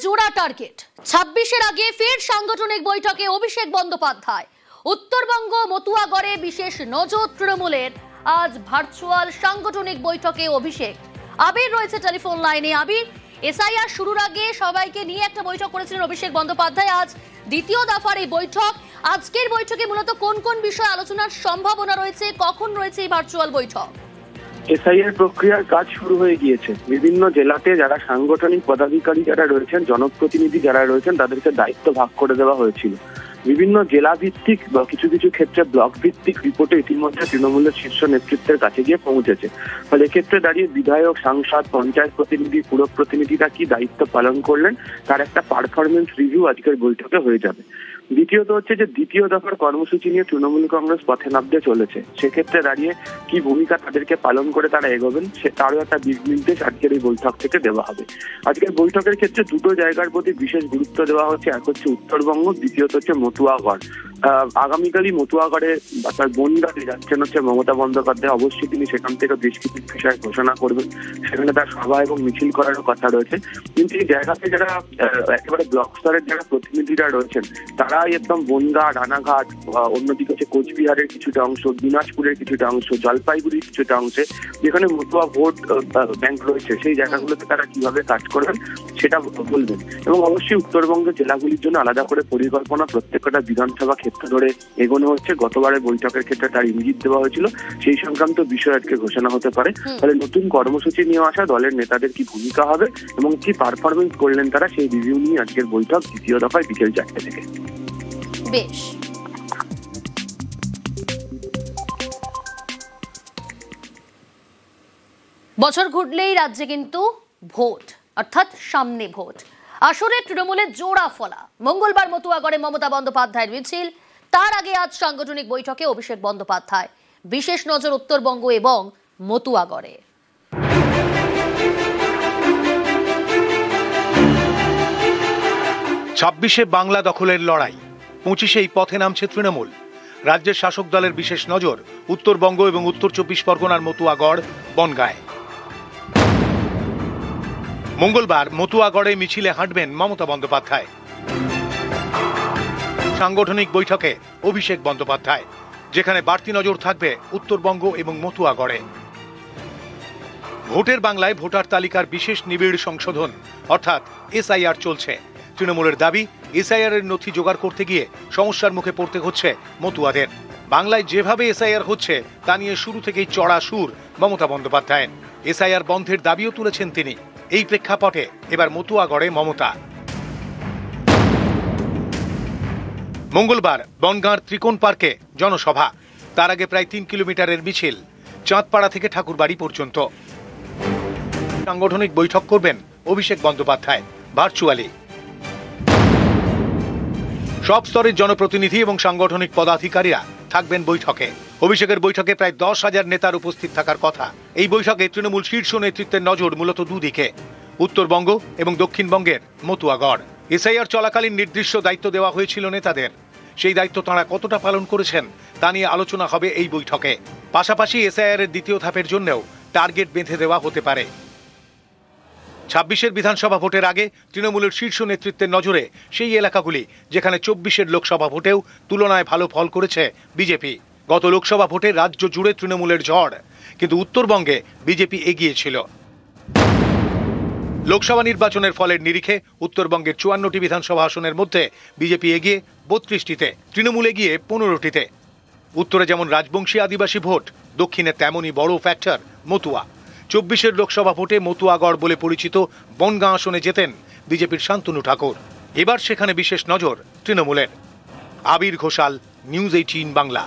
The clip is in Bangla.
জোড়া টার্গেট 26-এর আগে ফের সাংগঠনিক বৈঠকে অভিষেক বন্দ্যোপাধ্যায়। উত্তরবঙ্গ মতুয়াগড়ে বিশেষ নজর তৃণমূলের। আজ ভার্চুয়াল সাংগঠনিক বৈঠকে অভিষেক। আবির রয়েছে টেলিফোন লাইনে। আবির, এসআইআর শুরুর আগে সবাইকে নিয়ে একটা বৈঠক করেছিলেন অভিষেক বন্দ্যোপাধ্যায়। আজ দ্বিতীয় দফার এই বৈঠক। আজকের বৈঠকে মূলত কোন কোন বিষয়ে আলোচনার সম্ভাবনা রয়েছে, কখন রয়েছে এই ভার্চুয়াল বৈঠক? এসআইআর প্রক্রিয়ার কাজ শুরু হয়ে গিয়েছে। বিভিন্ন জেলাতে যারা সাংগঠনিক পদাধিকারী যারা রয়েছেন, জনপ্রতিনিধি যারা রয়েছেন, তাদেরকে দায়িত্ব ভাগ করে দেওয়া হয়েছিল। বিভিন্ন জেলা ভিত্তিক বা কিছু কিছু ক্ষেত্রে ব্লক ভিত্তিক রিপোর্টে ইতিমধ্যে তৃণমূলের শীর্ষ নেতৃত্বের কাছে গিয়ে পৌঁছেছে। ফলে এক্ষেত্রে দাঁড়িয়ে বিধায়ক, সাংসদ, পঞ্চায়েত প্রতিনিধি, পুর প্রতিনিধিরা কি দায়িত্ব পালন করলেন তার একটা পারফরমেন্স রিভিউ আজকের বৈঠকে হয়ে যাবে। দ্বিতীয়ত হচ্ছে যে দ্বিতীয় দফার কর্মসূচি নিয়ে তৃণমূল কংগ্রেস পথে নামতে চলেছে। সেক্ষেত্রে দাঁড়িয়ে কি ভূমিকা তাদেরকে পালন করে তারা এগোবেন তারও একটা দিক নির্দেশ আজকের এই বৈঠক থেকে দেওয়া হবে। আজকের বৈঠকের ক্ষেত্রে দুটো জায়গার প্রতি বিশেষ গুরুত্ব দেওয়া হচ্ছে। এক হচ্ছে উত্তরবঙ্গ, দ্বিতীয়ত হচ্ছে মতুয়াগড়। আগামীকালই মতুয়াগড়ে তার বনগাঁতে যাচ্ছেন হচ্ছে মমতা বন্দ্যোপাধ্যায়। অবশ্যই তিনি সেখান থেকে বেশ কিছু বিষয় ঘোষণা করবেন। সেখানে তার সভা এবং মিছিল করারও কথা রয়েছে। কিন্তু এই জায়গাতে যারা একেবারে ব্লক স্তরের যারা প্রতিনিধিরা রয়েছেন তারাই একদম বনগাঁ, রানাঘাট, অন্যদিকে হচ্ছে কোচবিহারের কিছুটা অংশ, দিনাজপুরের কিছুটা অংশ, জলপাইগুড়ির কিছুটা অংশে যেখানে মতুয়া ভোট ব্যাংক রয়েছে সেই জায়গাগুলোতে তারা কিভাবে কাজ করবেন সেটা বলবেন। এবং অবশ্যই উত্তরবঙ্গের জেলাগুলির জন্য আলাদা করে পরিকল্পনা প্রত্যেকটা বিধানসভা ক্ষেত্র ধরে এগোনো হচ্ছে। গতবারের বৈঠকের ক্ষেত্রে তার ইঙ্গিত দেওয়া হয়েছিল, সেই সংক্রান্ত বিষয় আজকে ঘোষণা হতে পারে। ফলে নতুন কর্মসূচি নিয়ে আসা দলের নেতাদের কি ভূমিকা হবে এবং কি পারফরমেন্স করলেন তারা, সেই রিভিউ নিয়ে আজকের বৈঠক দ্বিতীয় দফায় বিকেল 4টে থেকে। বেশ, বছর ঘুরলেই রাজ্যে কিন্তু ভোট, অর্থাৎ সামনে ভোট। আসরে তৃণমূলের জোড়া ফলা। মঙ্গলবার মতুয়াগড়ে মমতা বন্দ্যোপাধ্যায়ের মিছিল। তার আগে আজ সাংগঠনিক বৈঠকে অভিষেক বন্দ্যোপাধ্যায়। বিশেষ নজর উত্তরবঙ্গ এবং মতুয়াগড়ে। 26-এ বাংলা দখলের লড়াই, 25-এই পথে নামছে তৃণমূল। রাজ্যের শাসক দলের বিশেষ নজর উত্তরবঙ্গ এবং উত্তর 24 পরগনার মতুয়াগড়, বনগাঁয়। মঙ্গলবার মতুয়াগড়ে মিছিলে হাঁটবেন মমতা বন্দ্যোপাধ্যায়। সাংগঠনিক বৈঠকে অভিষেক বন্দ্যোপাধ্যায়, যেখানে বাড়তি নজর থাকবে উত্তরবঙ্গ এবং মতুয়াগড়ে। ভোটের বাংলায় ভোটার তালিকার বিশেষ নিবিড় সংশোধন অর্থাৎ এসআইআর চলছে। তৃণমূলের দাবি, এসআইআর এর নথি জোগাড় করতে গিয়ে সমস্যার মুখে পড়তে হচ্ছে মতুয়াদের। বাংলায় যেভাবে এসআইআর হচ্ছে তা নিয়ে শুরু থেকেই চড়া সুর মমতা বন্দ্যোপাধ্যায়। এসআইআর বন্ধের দাবিও তুলেছেন তিনি। এই প্রেক্ষাপটে এবার মতুয়াগড়ে মমতা। মঙ্গলবার বনগাঁর ত্রিকোণ পার্কে জনসভা। তার আগে প্রায় 3 কিলোমিটারের মিছিল চাঁদপাড়া থেকে ঠাকুরবাড়ি পর্যন্ত। সাংগঠনিক বৈঠক করবেন অভিষেক বন্দ্যোপাধ্যায় ভার্চুয়ালি। সব স্তরের জনপ্রতিনিধি এবং সাংগঠনিক পদাধিকারীরা থাকবেন বৈঠকে। অভিষেকের বৈঠকে প্রায় 10,000 নেতার উপস্থিত থাকার কথা। এই বৈঠকে তৃণমূল শীর্ষ নেতৃত্বের নজর মূলত দুদিকে, উত্তরবঙ্গ এবং দক্ষিণবঙ্গের মতুয়াগড়। এসআইআর চলাকালীন নির্দিষ্ট দায়িত্ব দেওয়া হয়েছিল নেতাদের। সেই দায়িত্ব তাঁরা কতটা পালন করেছেন তা নিয়ে আলোচনা হবে এই বৈঠকে। পাশাপাশি এসআইআর এর দ্বিতীয় ধাপের জন্যও টার্গেট বেঁধে দেওয়া হতে পারে। 26-এর বিধানসভা ভোটের আগে তৃণমূলের শীর্ষ নেতৃত্বের নজরে সেই এলাকাগুলি যেখানে 24-এর লোকসভা ভোটেও তুলনায় ভালো ফল করেছে বিজেপি। গত লোকসভা ভোটে রাজ্য জুড়ে তৃণমূলের ঝড়, কিন্তু উত্তরবঙ্গে বিজেপি এগিয়ে ছিল। লোকসভা নির্বাচনের ফলের নিরিখে উত্তরবঙ্গের 54টি বিধানসভা আসনের মধ্যে বিজেপি এগিয়ে 32টিতে, তৃণমূল এগিয়ে 15টিতে। উত্তরে যেমন রাজবংশী আদিবাসী ভোট, দক্ষিণে তেমনই বড় ফ্যাক্টর মতুয়া। 24-এর লোকসভা ভোটে মতুয়াগড় বলে পরিচিত বনগাঁ আসনে জেতেন বিজেপির শান্তনু ঠাকুর। এবার সেখানে বিশেষ নজর তৃণমূলের। আবির ঘোষাল, নিউজ 18 বাংলা।